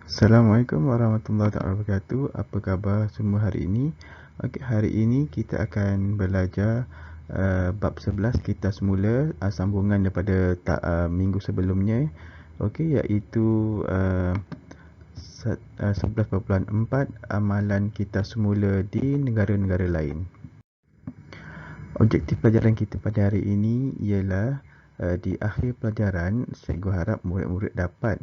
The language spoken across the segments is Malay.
Assalamualaikum warahmatullahi wabarakatuh. Apa khabar semua hari ini? Okey, hari ini kita akan belajar bab 11 kita semula, sambungan daripada minggu sebelumnya. Okey, iaitu 11.4 amalan kita semula di negara-negara lain. Objektif pelajaran kita pada hari ini ialah di akhir pelajaran cikgu harap murid-murid dapat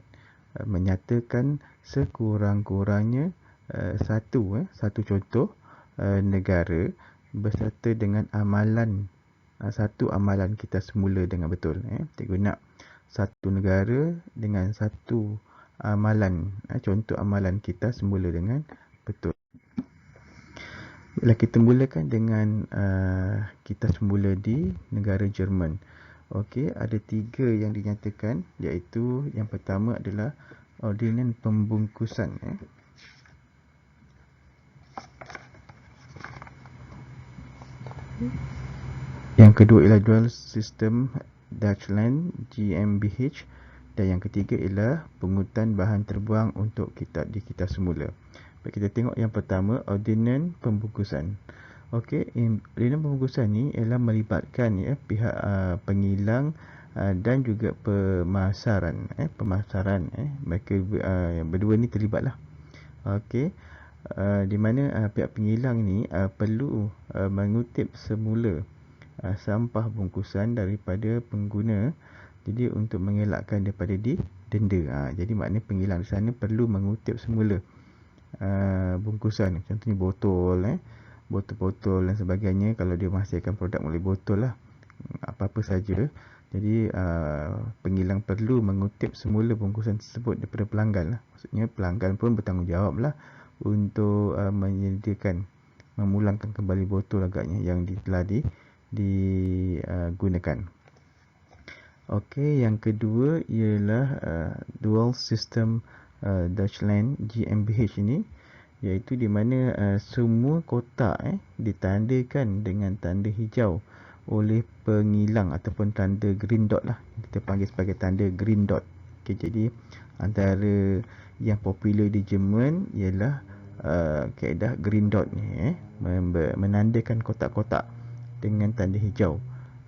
menyatakan sekurang-kurangnya satu contoh negara berserta dengan amalan satu amalan kita semula dengan betul. Cikgu nak satu negara dengan satu amalan, contoh amalan kita semula dengan betul. Bila kita mulakan dengan kita semula di negara Jerman. Okey, ada 3 yang dinyatakan, iaitu yang pertama adalah ordinan pembungkusan. Yang kedua ialah Dual System Deutschland GmbH, dan yang ketiga ialah pungutan bahan terbuang untuk kita semula. Baik, kita tengok yang pertama, ordinan pembungkusan. Okey, ordinan pembungkusan ni ialah melibatkan pihak pengilang dan juga pemasaran. Mereka berdua ni terlibatlah. Okey, di mana pihak pengilang ni perlu mengutip semula sampah bungkusan daripada pengguna, jadi untuk mengelakkan daripada didenda. Jadi maknanya pengilang di sana perlu mengutip semula bungkusan, contohnya botol-botol dan sebagainya. Kalau dia menghasilkan produk melalui botol lah, apa-apa saja. Jadi pengilang perlu mengutip semula bungkusan tersebut daripada pelanggan lah. Maksudnya pelanggan pun bertanggungjawab lah untuk menyediakan, memulangkan kembali botol agaknya yang telah digunakan. Okey, yang kedua ialah Dual System Deutschland GmbH ini, iaitu di mana semua kotak ditandakan dengan tanda hijau oleh pengilang ataupun tanda green dot lah. Kita panggil sebagai tanda green dot. Okey, jadi antara yang popular di Jerman ialah kaedah green dot ni, menandakan kotak-kotak dengan tanda hijau.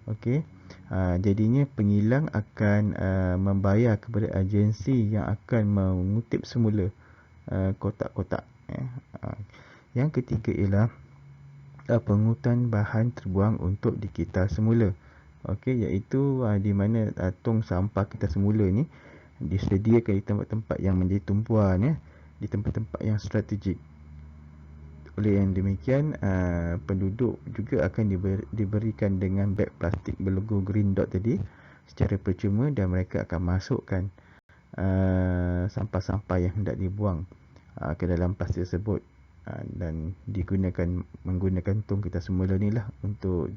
Okey, jadinya pengilang akan membayar kepada agensi yang akan mengutip semula kotak-kotak. Yang ketiga ialah pungutan bahan terbuang untuk kita semula. Okey, iaitu di mana tong sampah kita semula ni disediakan di tempat-tempat yang menjadi tumpuan, di tempat-tempat yang strategik. Oleh yang demikian, penduduk juga akan diberikan dengan beg plastik berlogo green dot tadi secara percuma, dan mereka akan masukkan sampah-sampah yang hendak dibuang ke dalam plastik tersebut dan menggunakan tong kita semula ni lah untuk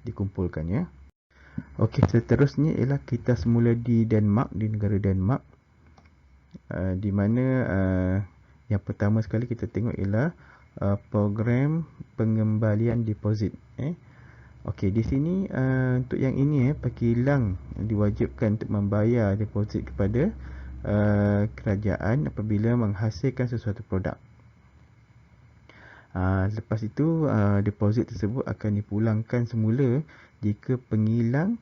dikumpulkan, ya. Okey, seterusnya ialah kita semula di Denmark, di negara Denmark, di mana yang pertama sekali kita tengok ialah program pengembalian deposit. Okey, di sini untuk yang ini pengilang diwajibkan untuk membayar deposit kepada kerajaan apabila menghasilkan sesuatu produk. Lepas itu deposit tersebut akan dipulangkan semula jika pengilang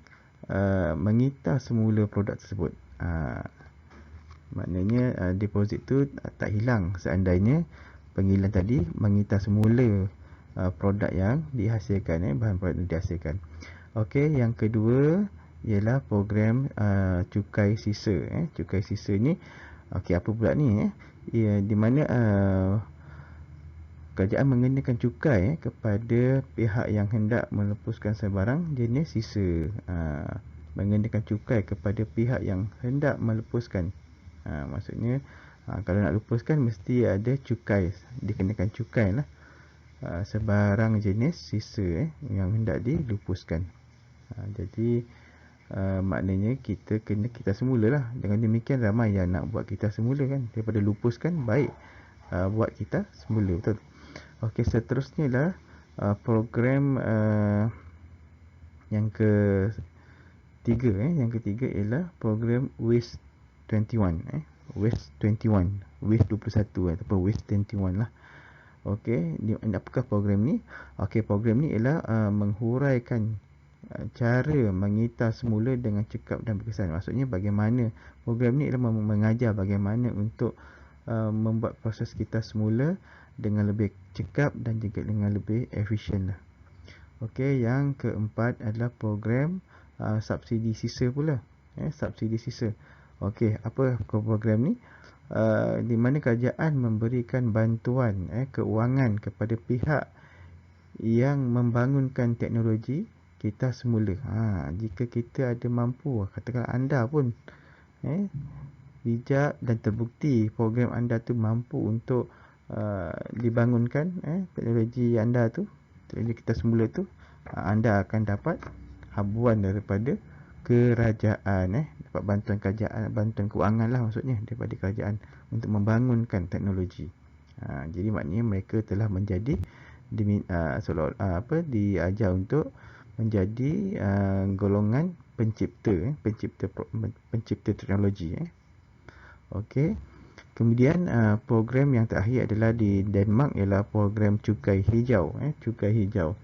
mengita semula produk tersebut. Maknanya deposit tu tak hilang seandainya pengilang tadi mengita semula produk yang dihasilkan, bahan produk yang dihasilkan. Okey, yang kedua ialah program cukai sisa. Cukai sisa ni, okey, apa pula ni? Di mana kerajaan mengenakan cukai kepada pihak yang hendak melepaskan sebarang jenis sisa. Mengenakan cukai kepada pihak yang hendak melepaskan. Maksudnya kalau nak lepaskan mesti ada cukai, dikenakan cukai lah sebarang jenis sisa yang hendak dilupuskan. Jadi maknanya kita kena kita semula lah. Dengan demikian ramai yang nak buat kita semula kan, daripada lupuskan baik buat kita semula, betul. Okey, seterusnya lah program yang ketiga ialah program Waste 21. Waste 21, Waste 21 ataupun Waste 21 lah. Okey, apakah program ni? Okey, program ni ialah menghuraikan cara mengitar semula dengan cekap dan berkesan. Maksudnya bagaimana program ni ialah mengajar bagaimana untuk membuat proses kita semula dengan lebih cekap dan juga dengan lebih efisien lah. Okey, yang keempat adalah program subsidi sisa pula. Subsidi sisa. Okey, apa program ni? Di mana kerajaan memberikan bantuan keuangan kepada pihak yang membangunkan teknologi kita semula. Jika kita ada mampu, katakan anda pun bijak dan terbukti program anda tu mampu untuk dibangunkan teknologi anda tu, teknologi kita semula tu, anda akan dapat habuan daripada kerajaan, dapat bantuan kerajaan, bantuan keuangan lah maksudnya daripada kerajaan untuk membangunkan teknologi. Jadi maknanya mereka telah menjadi diajar untuk menjadi golongan pencipta teknologi. Okey. Kemudian program yang terakhir adalah di Denmark ialah program cukai hijau. Cukai hijau.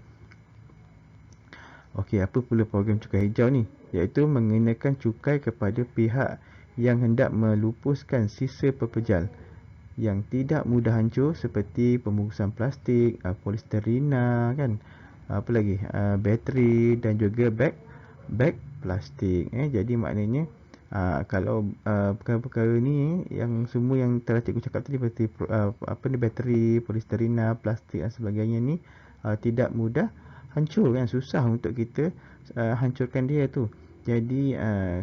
Okey, apa pula program cukai hijau ni? Iaitu mengenakan cukai kepada pihak yang hendak melupuskan sisa pepejal yang tidak mudah hancur seperti pembungkusan plastik, polisterina kan, apa lagi, bateri dan juga beg plastik. Jadi maknanya kalau perkara-perkara ni yang semua yang telah cikgu cakap tadi seperti bateri, polisterina, plastik dan sebagainya ni tidak mudah hancur kan, susah untuk kita hancurkan dia tu. Jadi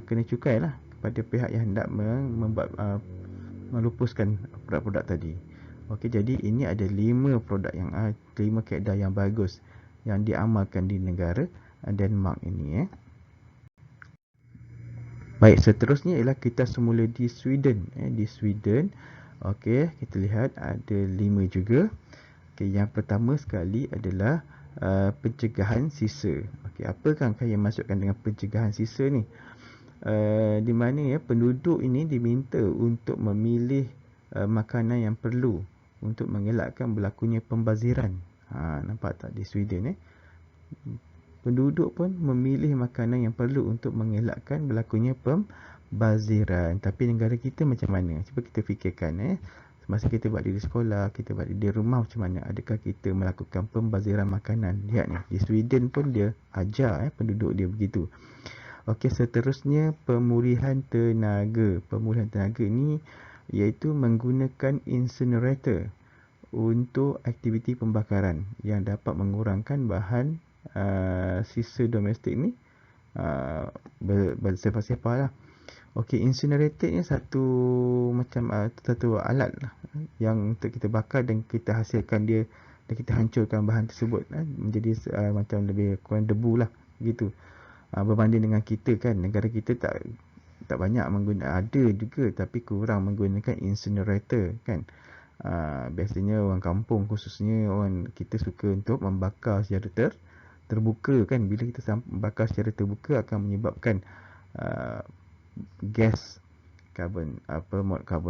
kena cukai lah kepada pihak yang hendak membuat melupuskan produk-produk tadi. Okey, jadi ini ada 5 produk yang 5 kaedah yang bagus yang diamalkan di negara Denmark ini. Baik, seterusnya ialah kita semula di Sweden. Di Sweden, okey, kita lihat ada 5 juga. Okey, yang pertama sekali adalah pencegahan sisa. Okey, apakah yang masukkan dengan pencegahan sisa ni? Di mana penduduk ini diminta untuk memilih makanan yang perlu untuk mengelakkan berlakunya pembaziran. Nampak tak di Sweden penduduk pun memilih makanan yang perlu untuk mengelakkan berlakunya pembaziran. Tapi negara kita macam mana? Cuba kita fikirkan semasa kita buat di sekolah, kita buat di rumah macam mana? Adakah kita melakukan pembaziran makanan? Lihat ni, di Sweden pun dia ajar penduduk dia begitu. Okey, seterusnya pemulihan tenaga. Pemulihan tenaga ni iaitu menggunakan incinerator untuk aktiviti pembakaran yang dapat mengurangkan bahan sisa domestik ni bersepah-sepah lah. Okey, incinerator ni satu macam satu alat lah yang untuk kita bakar dan kita hasilkan dia dan kita hancurkan bahan tersebut menjadi macam lebih kurang debu lah gitu. Berbanding dengan kita kan, negara kita tak banyak menggunakan, ada juga tapi kurang menggunakan incinerator kan. Biasanya orang kampung khususnya orang kita suka untuk membakar secara terbuka kan. Bila kita bakar secara terbuka akan menyebabkan gas karbon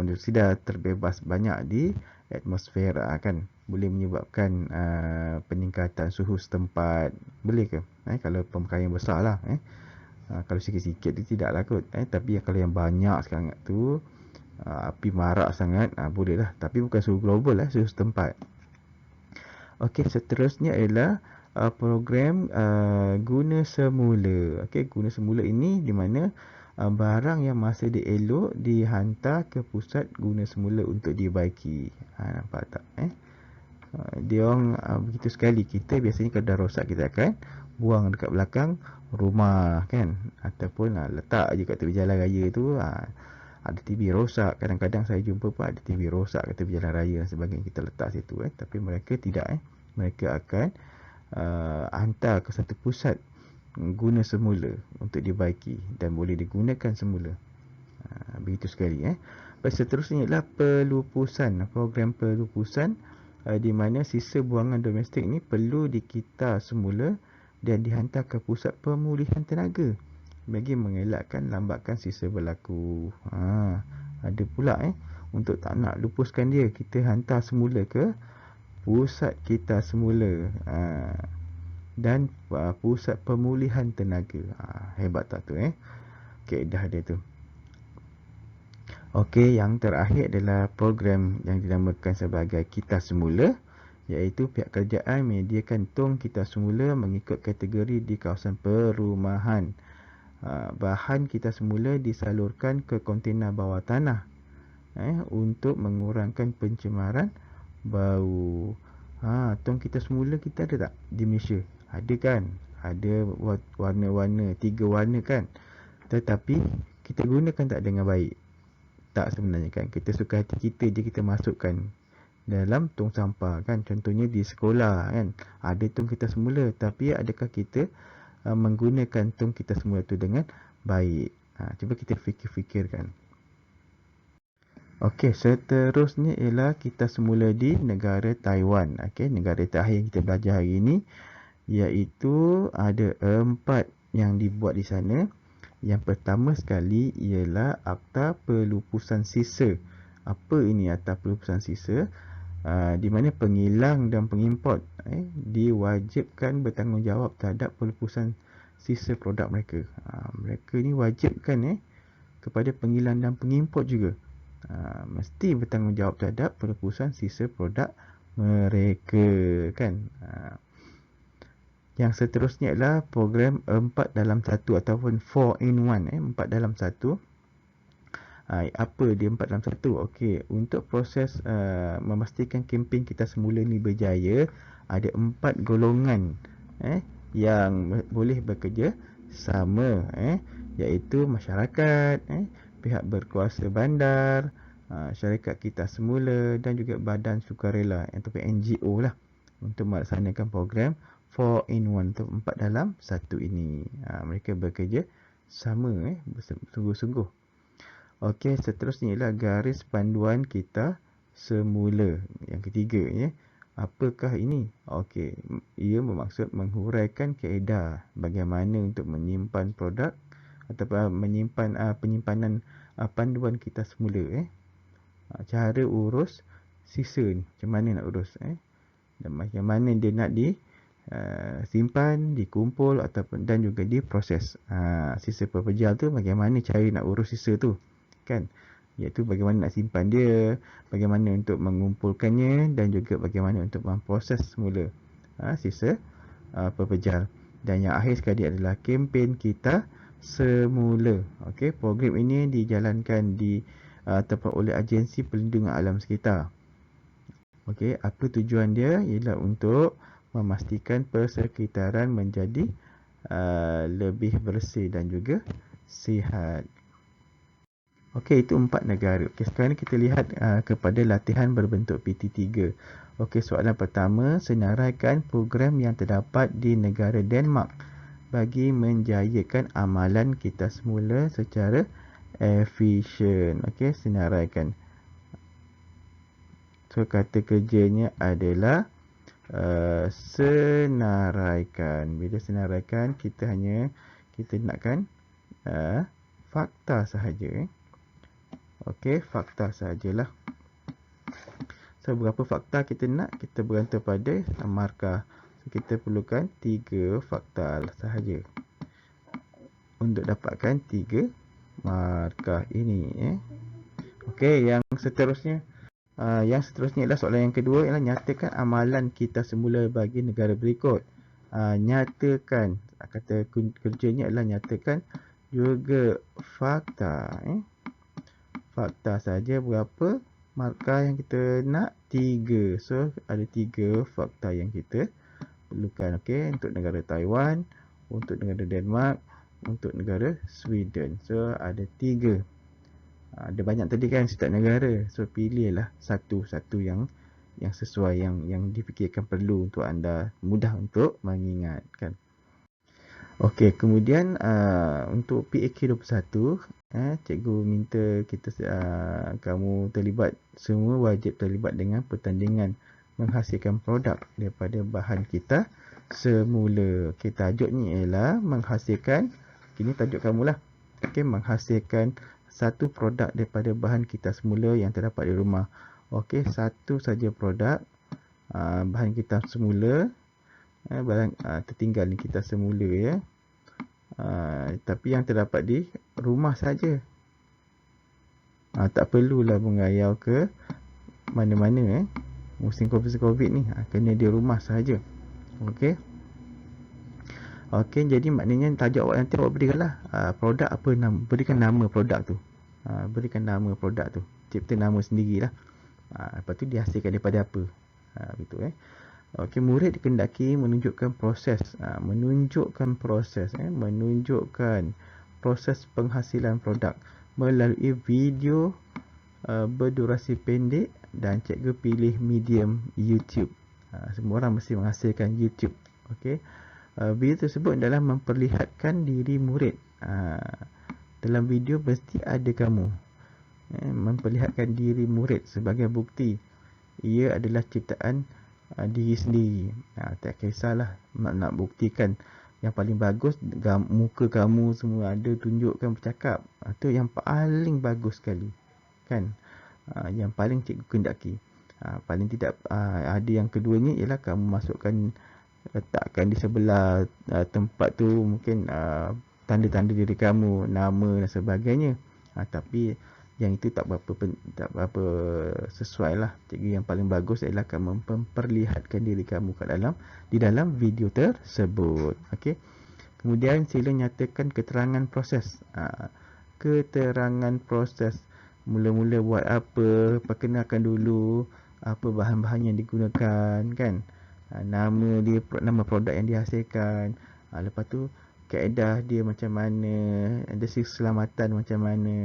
dioksida terbebas banyak di atmosfer kan. Boleh menyebabkan peningkatan suhu setempat. Boleh ke? Kalau pembakaran besar lah. Kalau sikit-sikit tu tidaklah kot. Tapi kalau yang banyak sangat tu, api marak sangat, boleh lah. Tapi bukan suhu global suhu setempat. Okey, seterusnya ialah program guna semula. Okey, guna semula ini di mana barang yang masih dielok dihantar ke pusat guna semula untuk dibaiki. Nampak tak? Dia orang begitu sekali. Kita biasanya kalau dah rosak kita akan buang dekat belakang rumah kan, ataupun letak je kat tepi jalan raya tu. Ada TV rosak, kadang-kadang saya jumpa pun ada TV rosak kat tepi jalan raya dan sebagainya, kita letak situ tapi mereka tidak mereka akan hantar ke satu pusat guna semula untuk dibaiki dan boleh digunakan semula. Begitu sekali. Seterusnya ialah pelupusan. Program pelupusan di mana sisa buangan domestik ni perlu dikita semula dan dihantar ke pusat pemulihan tenaga bagi mengelakkan lambakan sisa berlaku. Ada pula untuk tak nak lupuskan dia, kita hantar semula ke pusat kita semula. Dan pusat pemulihan tenaga. Hebat tak tu kaedah dia tu. Okey, yang terakhir adalah program yang dinamakan sebagai kita semula, iaitu pihak kerajaan menyediakan tong kita semula mengikut kategori di kawasan perumahan. Bahan kita semula disalurkan ke kontena bawah tanah untuk mengurangkan pencemaran bau. Tong kita semula kita ada tak di Malaysia? Ada kan? Ada warna-warna, 3 warna kan? Tetapi kita gunakan tak dengan baik. Tak sebenarnya kan. Kita suka hati kita je kita masukkan dalam tong sampah kan. Contohnya di sekolah kan. Ada tong kita semula. Tapi adakah kita menggunakan tong kita semula tu dengan baik? Cuba kita fikir-fikirkan. Okey, seterusnya ialah kita semula di negara Taiwan. Okey, negara terakhir yang kita belajar hari ini, iaitu ada 4 yang dibuat di sana. Yang pertama sekali ialah Akta Pelupusan Sisa. Apa ini Akta Pelupusan Sisa? Di mana pengilang dan pengimport diwajibkan bertanggungjawab terhadap pelupusan sisa produk mereka. Mereka ni wajibkan kepada pengilang dan pengimport juga. Mesti bertanggungjawab terhadap pelupusan sisa produk mereka kan. Yang seterusnya adalah program 4 dalam 1 ataupun 4 in 1 4 dalam 1. Apa dia 4 dalam 1? Okey, untuk proses memastikan kempen kita semula ni berjaya, ada 4 golongan yang boleh bekerja sama iaitu masyarakat, pihak berkuasa bandar, syarikat kita semula dan juga badan sukarela ataupun NGO lah untuk melaksanakan program 4 in 1 atau 4 dalam 1 ini. Mereka bekerja sama bersungguh-sungguh. Okey, seterusnya ialah garis panduan kita semula. Yang ketiga apakah ini? Okey, ia bermaksud menghuraikan kaedah bagaimana untuk menyimpan produk ataupun menyimpan penyimpanan panduan kita semula cara urus sisa ni, macam mana nak urus dan macam mana dia nak simpan, dikumpul ataupun dan juga diproses. Sisa pepejal tu bagaimana cara nak urus sisa tu kan, iaitu bagaimana nak simpan dia, bagaimana untuk mengumpulkannya dan juga bagaimana untuk memproses semula sisa pepejal. Dan yang akhir sekali adalah kempen kita semula. Okey, program ini dijalankan ataupun oleh Agensi Perlindungan Alam Sekitar. Okey, apa tujuan dia? Ialah untuk memastikan persekitaran menjadi lebih bersih dan juga sihat. Okey, itu 4 negara. Okey, sekarang kita lihat kepada latihan berbentuk PT3. Okey, soalan pertama, senaraikan program yang terdapat di negara Denmark bagi menjayakan amalan kita semula secara efisien. Okey, senaraikan. So, kata kerjanya adalah senaraikan. Bila senaraikan, kita nakkan fakta sahaja. Okey, fakta sahajalah. So, berapa fakta kita nak? Kita bergantung pada markah. So, kita perlukan 3 fakta sahaja untuk dapatkan 3 markah ini. Okey, yang seterusnya ialah soalan yang kedua, ialah nyatakan amalan kita semula bagi negara berikut. Nyatakan, kata kerjanya adalah nyatakan juga fakta. Fakta saja. Berapa markah yang kita nak? 3. So, ada 3 fakta yang kita perlukan. Okey, untuk negara Taiwan, untuk negara Denmark, untuk negara Sweden. So, ada 3. Ada banyak tadi kan setiap negara. So, pilihlah satu-satu yang sesuai, yang dipikirkan perlu untuk anda, mudah untuk mengingat kan. Okey, kemudian untuk PAK21, cikgu minta kita kamu terlibat, semua wajib terlibat dengan pertandingan menghasilkan produk daripada bahan kita semula. Okey, tajuknya ialah menghasilkan, ini tajuk kamulah. Okey, menghasilkan satu produk daripada bahan kita semula yang terdapat di rumah. Okey, satu saja produk bahan kita semula, barang tertinggal ni kita semula ya. Tapi yang terdapat di rumah saja. Tak perlulah mengayau ke mana-mana musim COVID ni. Kena di rumah saja. Okey. Okey, jadi maknanya tajuk awak nanti awak berikanlah produk apa nama, berikan nama produk tu. Berikan nama produk tu. Cipta nama sendirilah. Lepas tu dihasilkan daripada apa. Begitu Okey, murid dikendaki menunjukkan proses, menunjukkan proses penghasilan produk melalui video berdurasi pendek, dan cikgu pilih medium YouTube. Semua orang mesti menghasilkan YouTube. Okey. Video tersebut adalah memperlihatkan diri murid. Dalam video mesti ada kamu. Memperlihatkan diri murid sebagai bukti ia adalah ciptaan diri sendiri. Tak kisahlah nak buktikan yang paling bagus, muka kamu semua ada, tunjukkan, bercakap. Itu yang paling bagus sekali. Kan? Yang paling cikgu kendaki. Paling tidak ada yang keduanya ialah kamu masukkan, letakkan di sebelah tempat tu mungkin tanda-tanda diri kamu, nama dan sebagainya. Tapi yang itu tak berapa sesuai lah. Cikgu yang paling bagus ialah kamu memperlihatkan diri kamu di dalam video tersebut. Okey. Kemudian sila nyatakan keterangan proses. Keterangan proses. Mula-mula buat apa, perkenalkan dulu apa bahan-bahan yang digunakan, kan? Nama produk yang dihasilkan. Lepas tu kaedah dia macam mana, ada keselamatan macam mana,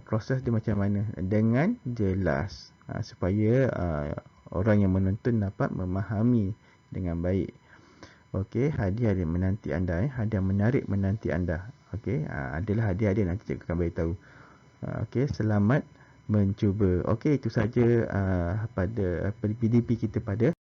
proses dia macam mana, dengan jelas, supaya orang yang menonton dapat memahami dengan baik. Okey, hadiah dia menanti anda, hadiah menarik menanti anda. Okey, adalah hadiah-hadiah nanti cikgu akan beritahu. Okey, selamat mencuba. Okey, itu saja pada PDP kita pada